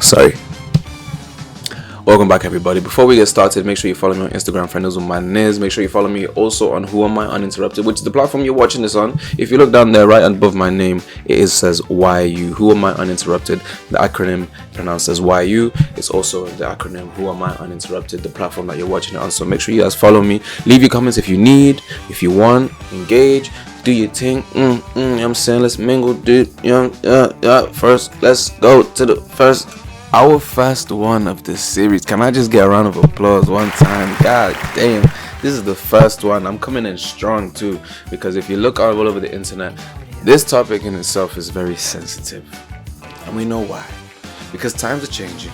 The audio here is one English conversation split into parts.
Sorry. Welcome back, everybody. Before we get started, make sure you follow me on Instagram, FRANIZZLEMANIZZLE. Make sure you follow me also on Who Am I Uninterrupted, which is the platform you're watching this on. If you look down there right above my name, says YU, Who Am I Uninterrupted. The acronym pronounced as YU. It's also the acronym Who Am I Uninterrupted, the platform that you're watching it on. So make sure you guys follow me. Leave your comments if you need, if you want, engage. Do your thing. I'm saying, let's mingle, dude. First, let's go to the first. Our first one of this series. Can I just get a round of applause one time? God damn, this is the first one. I'm coming in strong too, because if you look all over the internet, this topic in itself is very sensitive, and we know why. Because times are changing,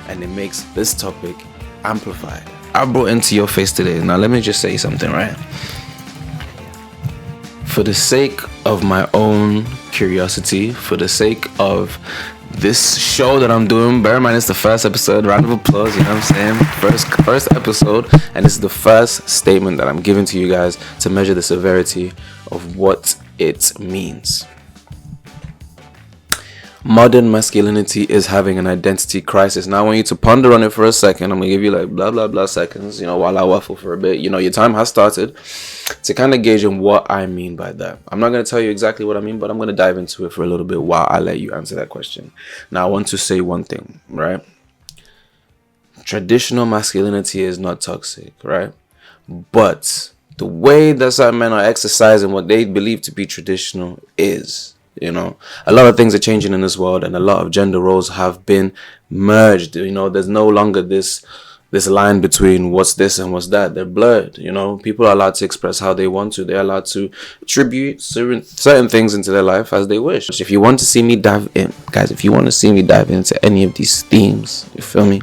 and it makes this topic amplified. I brought into your face today. Now let me just say something, right? For the sake of my own curiosity, for the sake of this show that I'm doing, bear in mind it's the first episode. Round of applause, you know what I'm saying? First episode, and this is the first statement that I'm giving to you guys to measure the severity of what it means. Modern masculinity is having an identity crisis. Now I want you to ponder on it for a second. I'm gonna give you like blah blah blah seconds, while I waffle for a bit. Your time has started to kind of gauge on what I mean by that. I'm not going to tell you exactly what I mean, but I'm going to dive into it for a little bit while I let you answer that question. Now, I want to say one thing, right? Traditional masculinity is not toxic, right? But the way that some men are exercising what they believe to be traditional is, a lot of things are changing in this world, and a lot of gender roles have been merged. There's no longer this line between what's this and what's that. They're blurred. People are allowed to express how they want to. They're allowed to attribute certain things into their life as they wish. If you want to see me dive in, guys, if you want to see me dive into any of these themes, you feel me?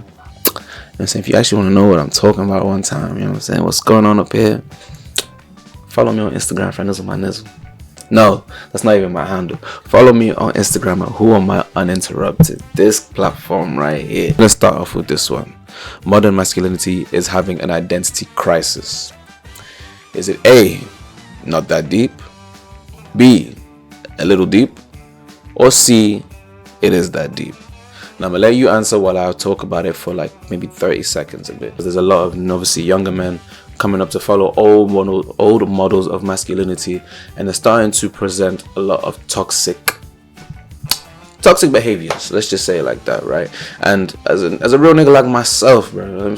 If you actually want to know what I'm talking about one time, what's going on up here, follow me on Instagram, FRANIZZLEMANIZZLE. No, that's not even my handle. Follow me on Instagram at Who Am I Uninterrupted. This platform right here. Let's start off with this one. Modern masculinity is having an identity crisis. Is it A, not that deep, B, a little deep, or C, it is that deep? Now I'm gonna let you answer while I'll talk about it for like maybe 30 seconds a bit. There's a lot of obviously younger men coming up to follow old models of masculinity, and they're starting to present a lot of toxic behaviors. Let's just say it like that, right? And as a real nigga like myself, bro,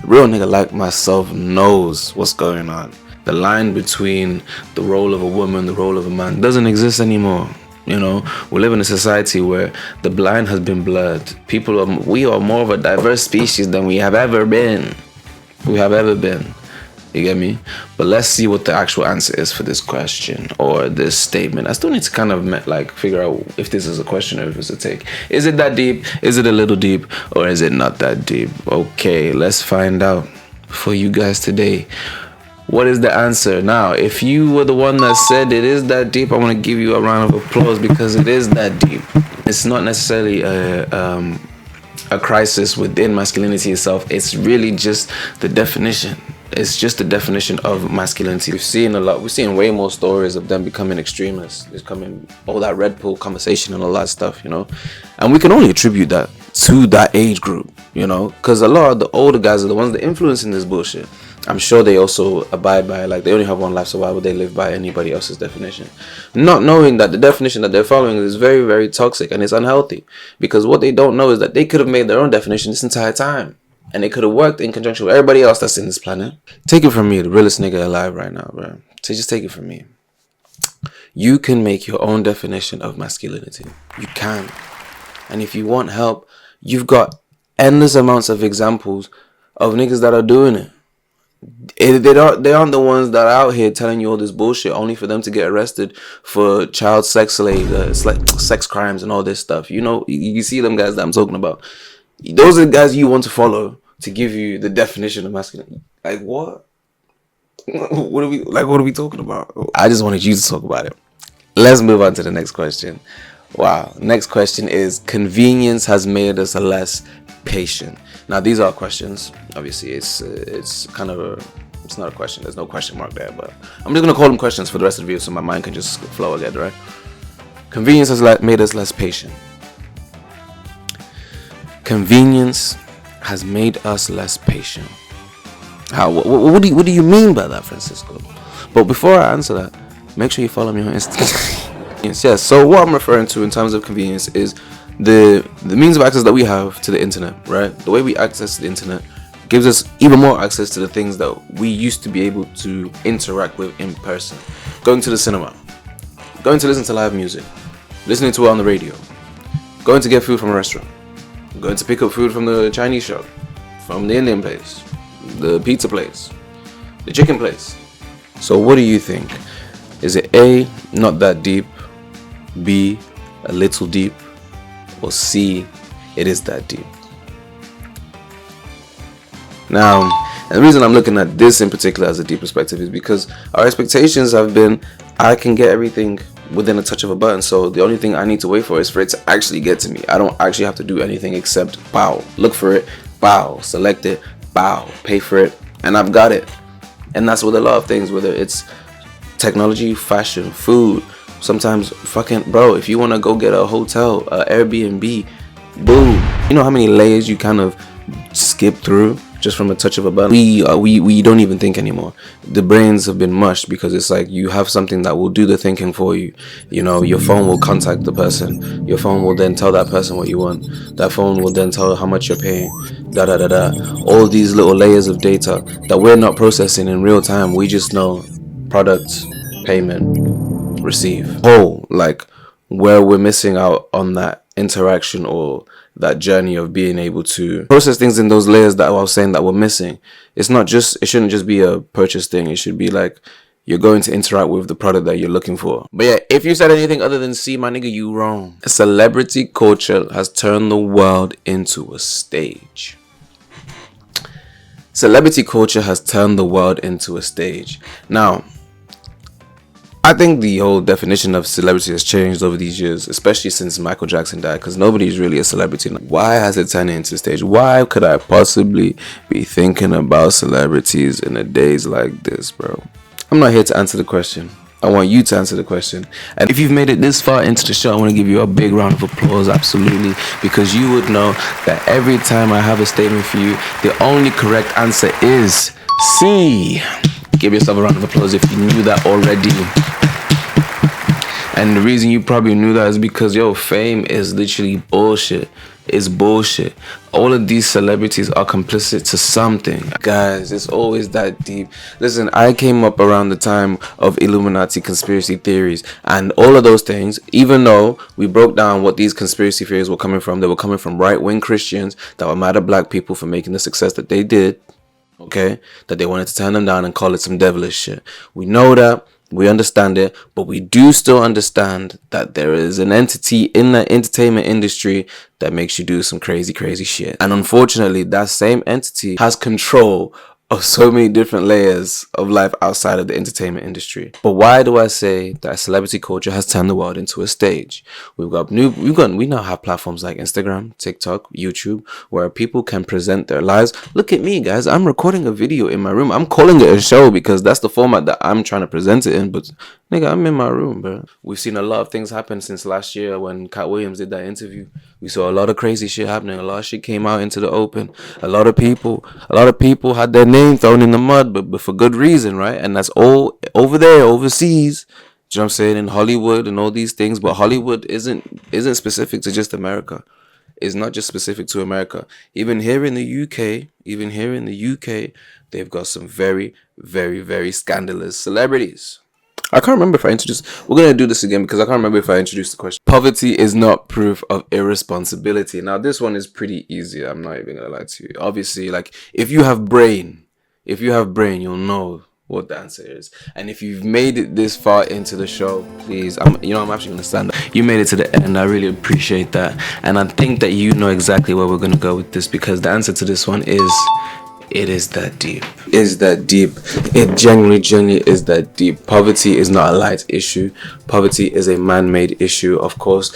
real nigga like myself knows what's going on. The line between the role of a woman, the role of a man doesn't exist anymore. We live in a society where the line has been blurred. We are more of a diverse species than we have ever been. You get me? But let's see what the actual answer is for this question or this statement. I still need to kind of figure out if this is a question or if it's a take. Is it that deep? Is it a little deep? Or is it not that deep? Okay, let's find out for you guys today. What is the answer? Now, if you were the one that said it is that deep, I want to give you a round of applause, because it is that deep. It's not necessarily a crisis within masculinity itself. It's really just the definition. It's just the definition of masculinity. We've seen way more stories of them becoming extremists. There's coming all that Red Pill conversation and all that stuff, and we can only attribute that to that age group, because a lot of the older guys are the ones that are influencing this bullshit. I'm sure they also abide by, they only have one life, so why would they live by anybody else's definition? Not knowing that the definition that they're following is very, very toxic and it's unhealthy. Because what they don't know is that they could have made their own definition this entire time. And it could have worked in conjunction with everybody else that's in this planet. Take it from me, the realest nigga alive right now, bro. So just take it from me. You can make your own definition of masculinity. You can. And if you want help, you've got endless amounts of examples of niggas that are doing it. They aren't the ones that are out here telling you all this bullshit only for them to get arrested for child sex sex crimes and all this stuff. You see them guys that I'm talking about. Those are the guys you want to follow to give you the definition of masculinity. Like what? What are we talking about? I just wanted you to talk about it. Let's move on to the next question. Wow. Next question is, convenience has made us less patient. Now these are questions. Obviously it's kind of it's not a question. There's no question mark there, but I'm just gonna call them questions for the rest of the video so my mind can just flow again, right? Convenience has made us less patient. Convenience has made us less patient. How? What do you mean by that, Francisco? But before I answer that, make sure you follow me on Instagram. Yes. So what I'm referring to in terms of convenience is the means of access that we have to the internet, right? The way we access the internet gives us even more access to the things that we used to be able to interact with in person. Going to the cinema, going to listen to live music, listening to it on the radio, going to get food from a restaurant, going to pick up food from the Chinese shop, from the Indian place, the pizza place, the chicken place. So what do you think? Is it A, not that deep, B, a little deep, or C, it is that deep? Now, and the reason I'm looking at this in particular as a deep perspective is because our expectations have been, I can get everything within a touch of a button, so the only thing I need to wait for is for it to actually get to me. I don't actually have to do anything except bow, look for it, bow, select it, bow, pay for it, and I've got it. And that's with a lot of things, whether it's technology, fashion, food. Sometimes fucking bro, if you want to go get a hotel, Airbnb, boom, you know how many layers you kind of skip through just from a touch of a button. We don't even think anymore. The brains have been mushed because it's like you have something that will do the thinking for you. You know, your phone will contact the person, your phone will then tell that person what you want, that phone will then tell how much you're paying, all these little layers of data that we're not processing in real time. We just know product, payment, receive. Like where we're missing out on that interaction or that journey of being able to process things in those layers that I was saying that we're missing. It shouldn't just be a purchase thing. It should be like you're going to interact with the product that you're looking for. But yeah, if you said anything other than C, my nigga, you wrong. Celebrity culture has turned the world into a stage. Celebrity culture has turned the world into a stage. Now, I think the whole definition of celebrity has changed over these years, especially since Michael Jackson died, because nobody's really a celebrity now. Why has it turned into a stage? Why could I possibly be thinking about celebrities in a days like this, bro? I'm not here to answer the question. I want you to answer the question. And if you've made it this far into the show, I want to give you a big round of applause, absolutely, because you would know that every time I have a statement for you, the only correct answer is C. Give yourself a round of applause if you knew that already. And the reason you probably knew that is because, fame is literally bullshit. It's bullshit. All of these celebrities are complicit to something. Guys, it's always that deep. Listen, I came up around the time of Illuminati conspiracy theories. And all of those things, even though we broke down what these conspiracy theories were coming from, they were coming from right-wing Christians that were mad at black people for making the success that they did. Okay? That they wanted to turn them down and call it some devilish shit. We know that. We understand it, but we do still understand that there is an entity in the entertainment industry that makes you do some crazy shit. And unfortunately, that same entity has control of so many different layers of life outside of the entertainment industry. But why do I say that celebrity culture has turned the world into a stage? We now have platforms like Instagram, TikTok, YouTube, where people can present their lives. Look at me, guys. I'm recording a video in my room. I'm calling it a show because that's the format that I'm trying to present it in. But nigga, I'm in my room, bro. We've seen a lot of things happen since last year when Cat Williams did that interview. We saw a lot of crazy shit happening. A lot of shit came out into the open. A lot of people had their name thrown in the mud, but for good reason, right? And that's all over there, overseas. You know what I'm saying? In Hollywood and all these things. But Hollywood isn't specific to just America. It's not just specific to America. Even here in the UK, they've got some very, very, very scandalous celebrities. I can't remember if I introduced... We're going to do this again because I can't remember if I introduced the question. Poverty is not proof of irresponsibility. Now, this one is pretty easy. I'm not even going to lie to you. Obviously, like, if you have brain, you'll know what the answer is. And if you've made it this far into the show, please, I'm actually going to stand up. You made it to the end. I really appreciate that. And I think that you know exactly where we're going to go with this because the answer to this one is... It is that deep. Is that deep. It genuinely is that deep. Poverty is not a light issue. Poverty is a man-made issue. Of course,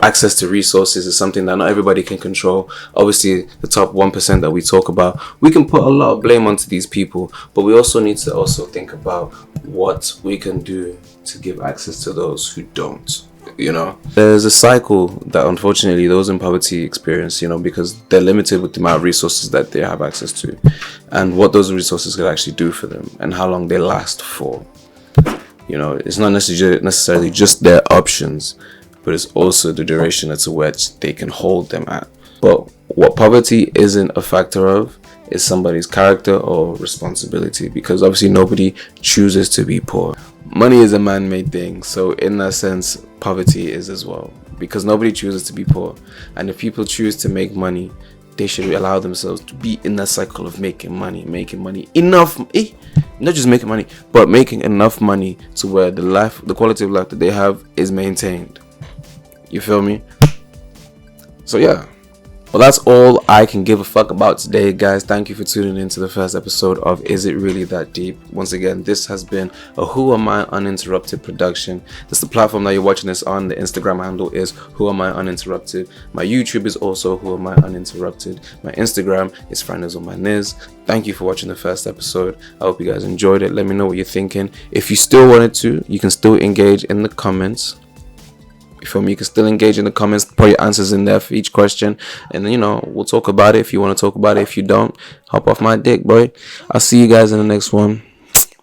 access to resources is something that not everybody can control. Obviously, the top 1% that we talk about, we can put a lot of blame onto these people, but we also need to also think about what we can do to give access to those who don't. you know. There's a cycle that unfortunately those in poverty experience, you know, because they're limited with the amount of resources that they have access to and what those resources could actually do for them and how long they last for. You know, it's not necessarily just their options, but it's also the duration to which they can hold them at. But what poverty isn't a factor of is somebody's character or responsibility, because obviously nobody chooses to be poor. Money is a man-made thing, so in that sense, poverty is as well, because nobody chooses to be poor. And if people choose to make money, they should allow themselves to be in that cycle of making money enough, not just making money, but making enough money to where the quality of life that they have is maintained. You feel me? So yeah. Well, that's all I can give a fuck about today, guys. Thank you for tuning in to the first episode of Is It Really That Deep? Once again, this has been a Who Am I Uninterrupted production. That's the platform that you're watching this on. The Instagram handle is Who Am I Uninterrupted. My YouTube is also Who Am I Uninterrupted. My Instagram is FRANIZZLEMANIZZLE. Thank you for watching the first episode. I hope you guys enjoyed it. Let me know what you're thinking. If you still wanted to, you can still engage in the comments. You feel me? You can still engage in the comments, put your answers in there for each question, and then, you know, we'll talk about it if you want to talk about it. If you don't, hop off my dick, boy. I'll see you guys in the next one.